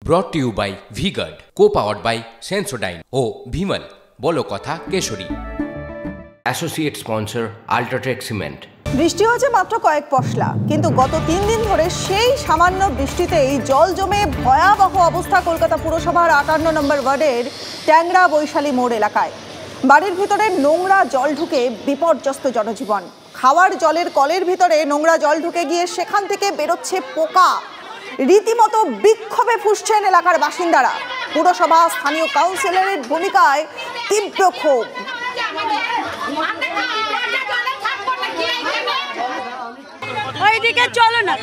brought to you by V-Guard, co-powered by Sensodyne O Bhimal বলো কথা Kesari. Associate sponsor UltraTech cement. বৃষ্টি হয়েছে মাত্র কয়েক পশলা, কিন্তু গত 3 দিন ধরে সেই সামান্য বৃষ্টিতেই জল জমে ভয়াবহ অবস্থা কলকাতা পুরসভার 58 নম্বর ওয়ার্ডের ট্যাংরা বৈশালী মোড় এলাকায়। বাড়ির ভিতরে নোংরা জল ঢুকে বিপর্যস্ত জনজীবন। খাওয়ার জলের কলের ভিতরে নোংরা জল ঢুকে গিয়ে সেখান থেকে বেরোচ্ছে পোকা। রীতিমতো বিক্ষোভে ফুঁসছেন এলাকার বাসিন্দারা। পুরসভা স্থানীয় কাউন্সিলরের ভূমিকায় তীব্র ক্ষোভ। ওইদিকে চলো না,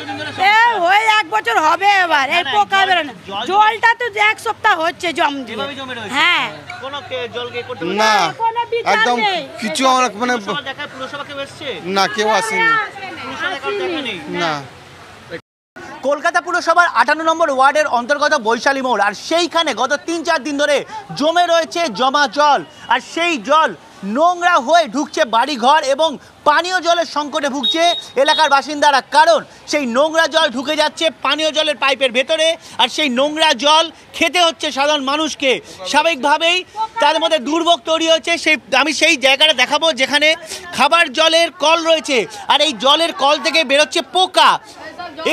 হয়ে 1 বছর হবে এবার, এই পোকা বেরোনো। জলটা তো 1 সপ্তাহ হচ্ছে জম দিয়ে। হ্যাঁ, না একদম কিছু মানে না, কেউ আসেনি না। কলকাতা পুরসভার 58 নম্বর ওয়ার্ডের অন্তর্গত বৈশালী মোড়, আর সেইখানে গত 3-4 দিন ধরে জমে রয়েছে জমা জল, আর সেই জল নোংরা হয়ে ঢুকছে বাড়িঘর এবং পানীয় জলের সংকটে ভুগছে এলাকার বাসিন্দারা। কারণ সেই নোংরা জল ঢুকে যাচ্ছে পানীয় জলের পাইপের ভেতরে, আর সেই নোংরা জল খেতে হচ্ছে সাধারণ মানুষকে। স্বাভাবিকভাবেই তার মধ্যে দুর্ভোগ তৈরি হচ্ছে। আমি সেই জায়গাটা দেখাবো যেখানে খাবার জলের কল রয়েছে, আর এই জলের কল থেকে বেরোচ্ছে পোকা।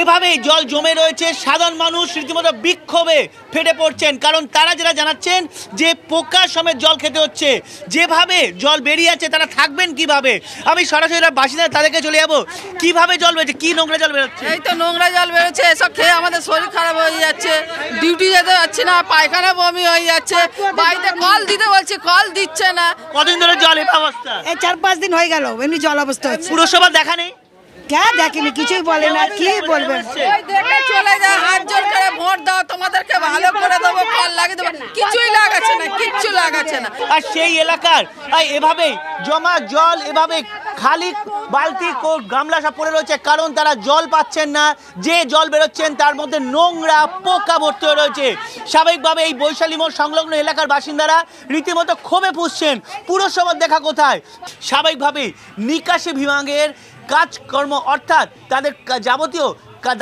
এভাবেই জল জমে রয়েছে, সাধারণ মানুষ রীতিমতো বিক্ষোভে ফেটে পড়ছেন, কারণ তারা যারা জানাচ্ছেন যে পোকার সমেত জল খেতে হচ্ছে। যেভাবে জল বেরিয়ে আছে তারা থাকবেন কিভাবে? আমি সরাসরি বাসিন্দা তাদেরকে চলে যাবো। কিভাবে জল বেরোচ্ছে, কি নোংরা জল বেরোচ্ছে? এই তো নোংরা জল বেরোচ্ছে, এসব খেয়ে আমাদের শরীর খারাপ হয়ে যাচ্ছে, ডিউটি যেতে পারছি না, পায়খানা বমি হয়ে যাচ্ছে। বাড়িতে কল দিতে বলছি, কল দিচ্ছে না। কতদিন ধরে জল এই অবস্থা? এই 4-5 দিন হয়ে গেল এমনি জল অবস্থা হচ্ছে। পুরসভা দেখা নেই? কে দেখেনি, কিছুই বলে না, কি বলবেন? ওই দেখে চলে যায়, হাত জোর করে ভোট দাও, তোমাদেরকে ভালো করে দেবো, কল লাগিয়ে দেবো, কিছুই লাগাচ্ছে না, কিচ্ছু লাগাচ্ছে না। আর সেই এলাকার এভাবেই জমা জল এভাবে খালি বালতি গামলা সব পড়ে রয়েছে, কারণ তারা জল পাচ্ছেন না। যে জল বেরোচ্ছেন তার মধ্যে নোংরা পোকা ভর্তি হয়ে রয়েছে। স্বাভাবিকভাবে এই বৈশালী মোড় সংলগ্ন এলাকার বাসিন্দারা রীতিমতো ক্ষোভে ফুঁসছেন। পুরসভার দেখা কোথায়? স্বাভাবিকভাবেই নিকাশি বিভাগের কাজকর্ম অর্থাৎ তাদের যাবতীয়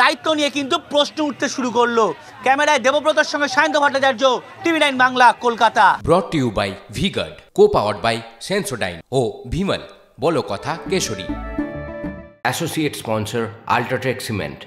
দায়িত্ব নিয়ে কিন্তু প্রশ্ন উঠতে শুরু করলো। ক্যামেরায় দেবব্রতর সঙ্গে Sayanta Bhattacharya, TV9 Bangla, Kolkata. brought to you by V-Guard, co-powered by Sensodyne O Bhimal বলো কথা Kesari. Associate sponsor UltraTech cement.